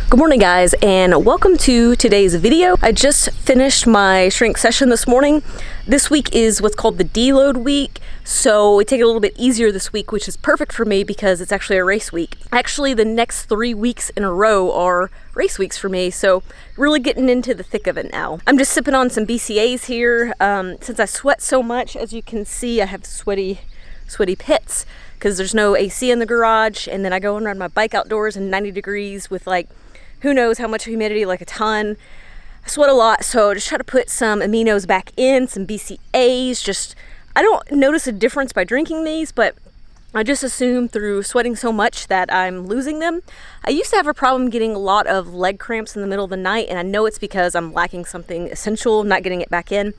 Good morning guys, and welcome to today's video. I just finished my shrink session this morning. This week is what's called the deload week, so we take it a little bit easier this week, which is perfect for me because it's actually a race week. Actually, the next 3 weeks in a row are race weeks for me, so really getting into the thick of it now. I'm just sipping on some BCAAs here. Since I sweat so much, as you can see, I have sweaty pits because there's no AC in the garage, and then I go and ride my bike outdoors in 90 degrees with like who knows how much humidity, like a ton. I sweat a lot, so just try to put some aminos back in, some BCAAs. I don't notice a difference by drinking these, but I just assume through sweating so much that I'm losing them. I used to have a problem getting a lot of leg cramps in the middle of the night, and I know it's because I'm lacking something essential, not getting it back in.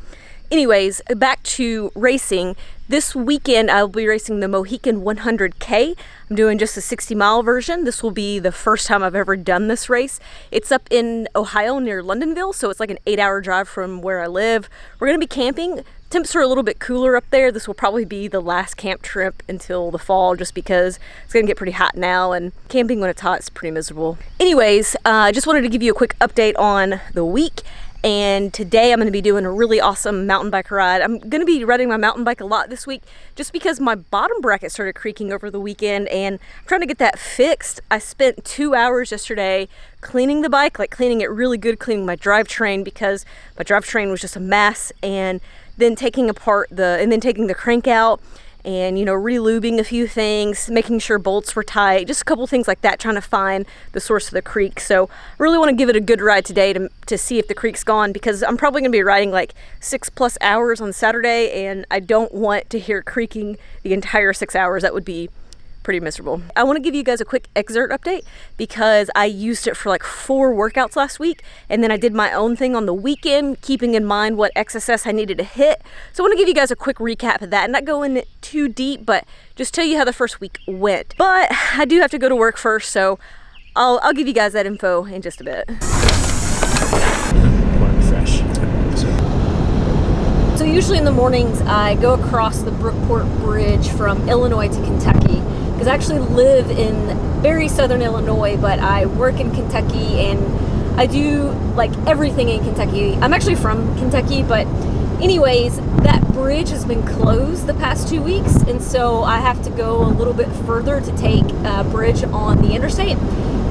Anyways, back to racing. This weekend I'll be racing the Mohican 100K. I'm doing just a 60-mile version. This will be the first time I've ever done this race. It's up in Ohio near Londonville, so it's like an 8-hour drive from where I live. We're gonna be camping. Temps are a little bit cooler up there. This will probably be the last camp trip until the fall, just because it's gonna get pretty hot now, and camping when it's hot is pretty miserable. Anyways, I just wanted to give you a quick update on the week. And today I'm going to be doing a really awesome mountain bike ride. I'm going to be riding my mountain bike a lot this week just because my bottom bracket started creaking over the weekend, and I'm trying to get that fixed. I spent 2 hours yesterday cleaning the bike, like cleaning it really good, cleaning my drivetrain because my drivetrain was just a mess, and then taking the crank out and, you know, re-lubing a few things, making sure bolts were tight, just a couple things like that, trying to find the source of the creak. So I really want to give it a good ride today to see if the creek's gone, because I'm probably going to be riding like 6+ hours on Saturday, and I don't want to hear creaking the entire 6 hours. That would be pretty miserable. I want to give you guys a quick XERT update because I used it for like 4 workouts last week, and then I did my own thing on the weekend, keeping in mind what XSS I needed to hit. So I want to give you guys a quick recap of that and not go in too deep, but just tell you how the first week went. But I do have to go to work first, so I'll give you guys that info in just a bit. So usually in the mornings I go across the Brookport Bridge from Illinois to Kentucky, because I actually live in very southern Illinois, but I work in Kentucky and I do like everything in Kentucky. I'm actually from Kentucky, but anyways, that bridge has been closed the past 2 weeks, and so I have to go a little bit further to take a bridge on the interstate,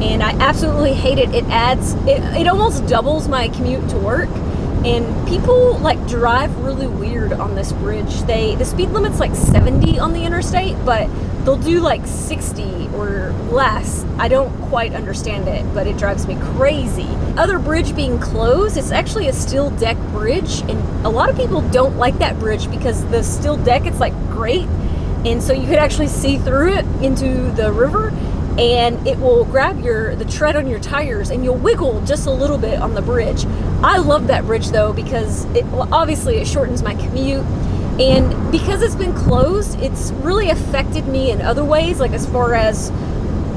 and I absolutely hate it. It almost doubles my commute to work. And people like drive really weird on this bridge. The speed limit's like 70 on the interstate, but they'll do like 60 or less. I don't quite understand it, but it drives me crazy. Other bridge being closed, it's actually a steel deck bridge, and a lot of people don't like that bridge because the steel deck, it's like great, and so you could actually see through it into the river, and it will grab the tread on your tires, and you'll wiggle just a little bit on the bridge. I love that bridge though, because obviously it shortens my commute, and because it's been closed, it's really affected me in other ways, like as far as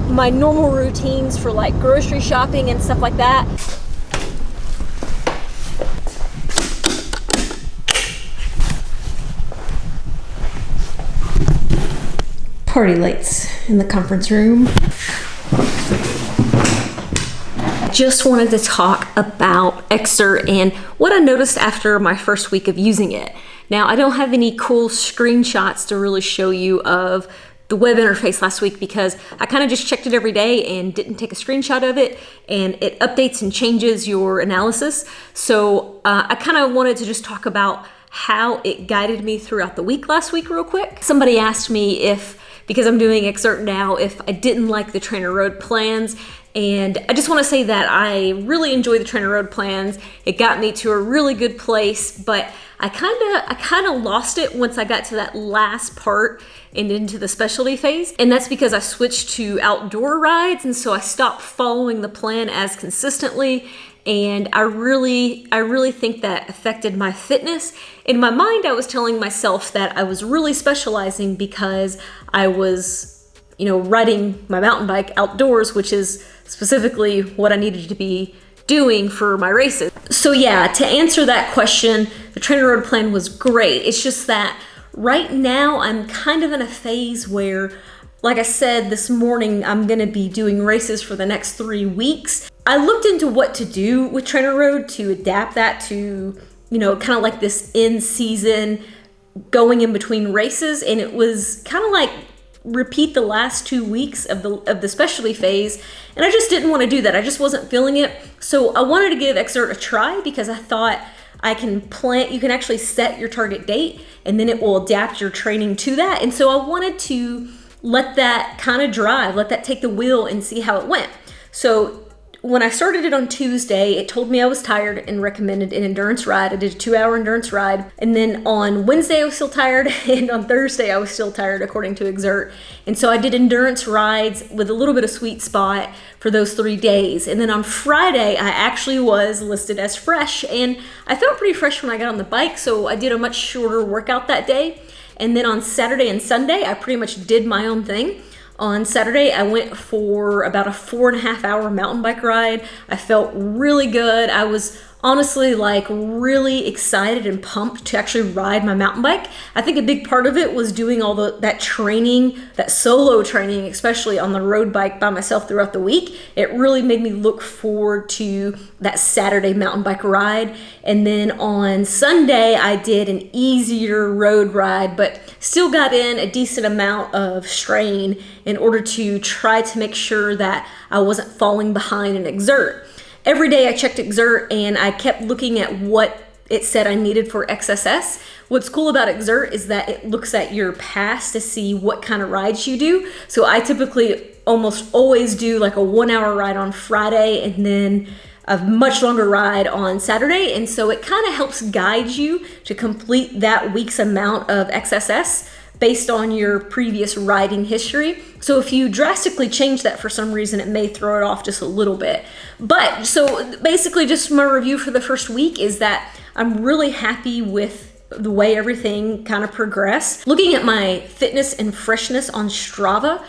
my normal routines for like grocery shopping and stuff like that. Party lights in the conference room. Just wanted to talk about XERT and what I noticed after my first week of using it. Now, I don't have any cool screenshots to really show you of the web interface last week because I kind of just checked it every day and didn't take a screenshot of it, and it updates and changes your analysis. So I kind of wanted to just talk about how it guided me throughout the week last week real quick. Somebody asked me because I'm doing XERT now, if I didn't like the Trainer Road plans. And I just want to say that I really enjoy the Trainer Road plans. It got me to a really good place, but I kind of lost it once I got to that last part and into the specialty phase. And that's because I switched to outdoor rides, and so I stopped following the plan as consistently. And I really think that affected my fitness. In my mind, I was telling myself that I was really specializing because I was, riding my mountain bike outdoors, which is specifically what I needed to be doing for my races. So yeah, to answer that question, the Trainer Road plan was great. It's just that right now I'm kind of in a phase where Like I said this morning, I'm gonna be doing races for the next 3 weeks. I looked into what to do with Trainer Road to adapt that to, kind of like this in-season going in between races, and it was kind of like repeat the last 2 weeks of the specialty phase, and I just didn't want to do that. I just wasn't feeling it. So I wanted to give XERT a try because I thought you can actually set your target date and then it will adapt your training to that. And so I wanted to let that kind of drive, let that take the wheel and see how it went. So when I started it on Tuesday, it told me I was tired and recommended an endurance ride. I did a 2-hour endurance ride. And then on Wednesday, I was still tired. And on Thursday, I was still tired, according to XERT. And so I did endurance rides with a little bit of sweet spot for those 3 days. And then on Friday, I actually was listed as fresh. And I felt pretty fresh when I got on the bike. So I did a much shorter workout that day. And then on Saturday and Sunday, I pretty much did my own thing. On Saturday, I went for about a 4.5-hour mountain bike ride. I felt really good. I was honestly really excited and pumped to actually ride my mountain bike. I think a big part of it was doing all that training, that solo training, especially on the road bike by myself throughout the week. It really made me look forward to that Saturday mountain bike ride. And then on Sunday, I did an easier road ride, but still got in a decent amount of strain in order to try to make sure that I wasn't falling behind in XERT. Every day I checked XERT and I kept looking at what it said I needed for XSS. What's cool about XERT is that it looks at your past to see what kind of rides you do. So I typically almost always do like a 1-hour ride on Friday and then a much longer ride on Saturday. And so it kind of helps guide you to complete that week's amount of XSS based on your previous riding history. So if you drastically change that for some reason, it may throw it off just a little bit. But so basically just my review for the first week is that I'm really happy with the way everything kind of progressed. Looking at my fitness and freshness on Strava,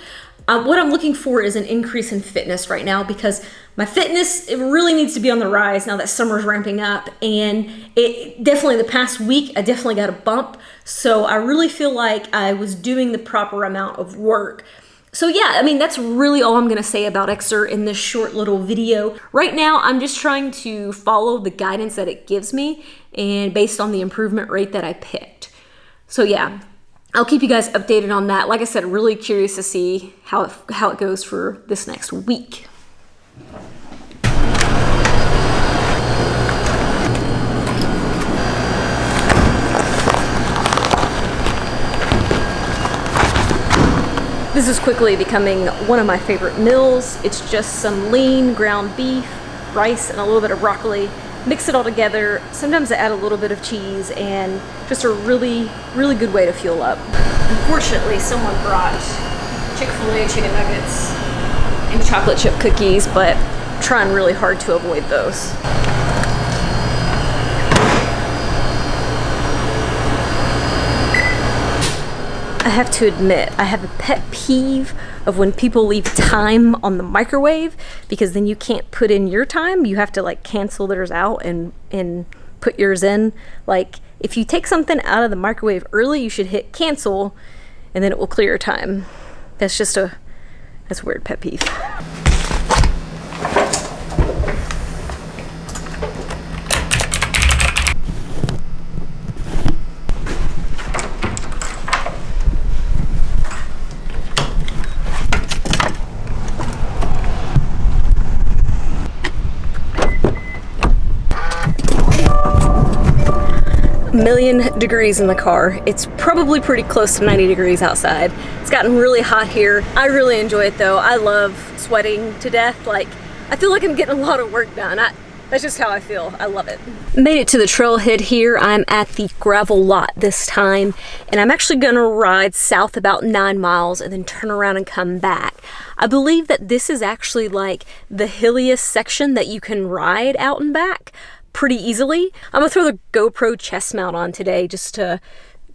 what I'm looking for is an increase in fitness right now because my fitness, it really needs to be on the rise now that summer's ramping up. And it definitely, the past week, I definitely got a bump. So I really feel like I was doing the proper amount of work. So yeah, I mean, that's really all I'm gonna say about XERT in this short little video. Right now, I'm just trying to follow the guidance that it gives me and based on the improvement rate that I picked. So yeah, I'll keep you guys updated on that. Like I said, really curious to see how it goes for this next week. This is quickly becoming one of my favorite meals. It's just some lean ground beef, rice, and a little bit of broccoli. Mix it all together. Sometimes I add a little bit of cheese and just a really, really good way to fuel up. Unfortunately, someone brought Chick-fil-A chicken nuggets and chocolate chip cookies, but I'm trying really hard to avoid those. I have to admit, I have a pet peeve of when people leave time on the microwave because then you can't put in your time. You have to like cancel theirs out and put yours in. Like if you take something out of the microwave early, you should hit cancel and then it will clear your time. That's a weird pet peeve. Million degrees in the car. It's probably pretty close to 90 degrees outside. It's gotten really hot here. I really enjoy it though. I love sweating to death. Like, I feel like I'm getting a lot of work done. That's just how I feel. I love it. Made it to the trailhead here. I'm at the gravel lot this time, and I'm actually gonna ride south about 9 miles and then turn around and come back. I believe that this is actually like the hilliest section that you can ride out and back pretty easily. I'm gonna throw the GoPro chest mount on today just to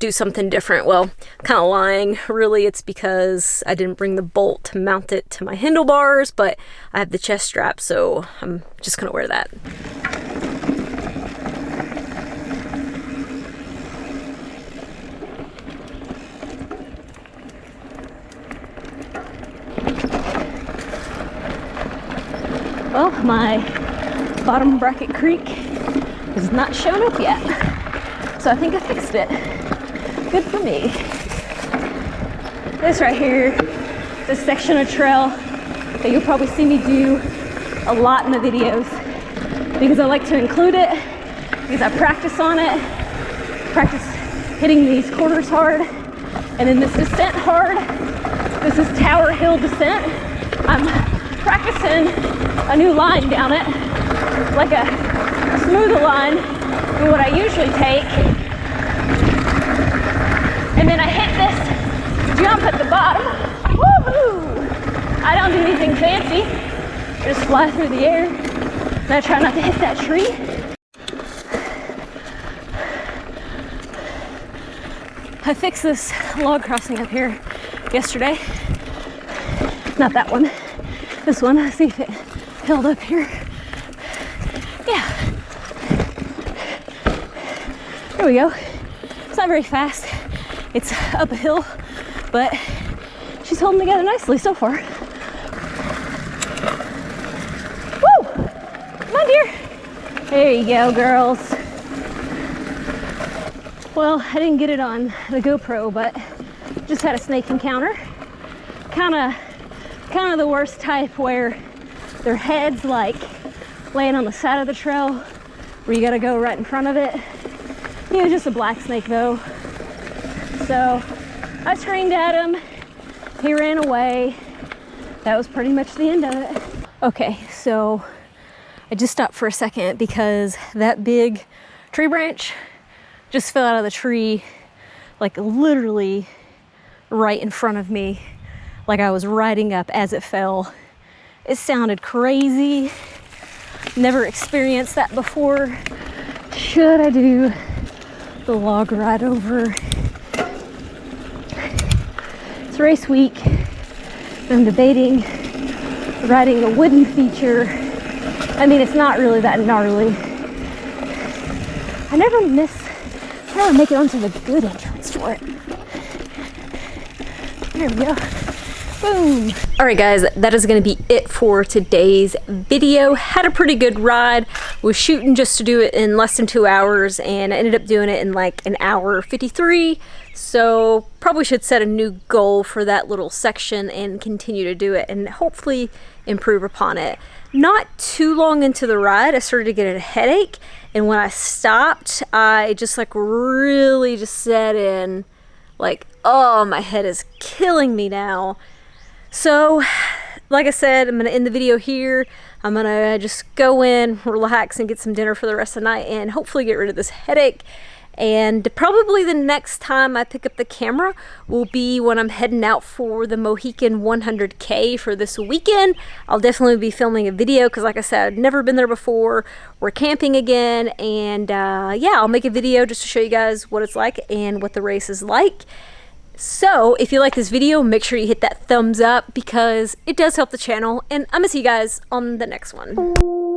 do something different. Well, I'm kind of lying. Really, it's because I didn't bring the bolt to mount it to my handlebars, but I have the chest strap, so I'm just gonna wear that. Well, my bottom bracket creek has not shown up yet, so I think I fixed it. Good for me. This right here, this section of trail that you'll probably see me do a lot in the videos because I like to include it, because I practice on it, practice hitting these corners hard, and then this descent hard. This is Tower Hill descent. I'm practicing a new line down it, like a smoother line than what I usually take. And then I hit this jump at the bottom. Woohoo! I don't do anything fancy. I just fly through the air. And I try not to hit that tree. I fixed this log crossing up here yesterday. Not that one. This one. Let's see if it held up here. Yeah. There we go. It's not very fast. It's up a hill, but she's holding together nicely so far. Woo! Come on, dear. There you go, girls. Well, I didn't get it on the GoPro, but just had a snake encounter. Kind of the worst type, where their head's like laying on the side of the trail, where you gotta go right in front of it. He was just a black snake though. So I screamed at him, he ran away. That was pretty much the end of it. Okay, so I just stopped for a second because that big tree branch just fell out of the tree, like literally right in front of me, like I was riding up as it fell. It sounded crazy. Never experienced that before. Should I do the log ride over? It's race week. I'm debating riding a wooden feature. I mean, it's not really that gnarly. I never make it onto the good entrance for it. There we go. Boom. All right, guys, that is going to be it for today's video. Had a pretty good ride. Was shooting just to do it in less than 2 hours, and I ended up doing it in like an hour 53. So probably should set a new goal for that little section and continue to do it and hopefully improve upon it. Not too long into the ride, I started to get a headache, and when I stopped, I just like really just set in like, oh, my head is killing me now. So, like I said, I'm going to end the video here. I'm going to just go in, relax, and get some dinner for the rest of the night, and hopefully get rid of this headache. And probably the next time I pick up the camera will be when I'm heading out for the Mohican 100K for this weekend. I'll definitely be filming a video because, like I said, I've never been there before. We're camping again, and yeah, I'll make a video just to show you guys what it's like and what the race is like. So if you like this video, make sure you hit that thumbs up because it does help the channel, and I'm gonna see you guys on the next one.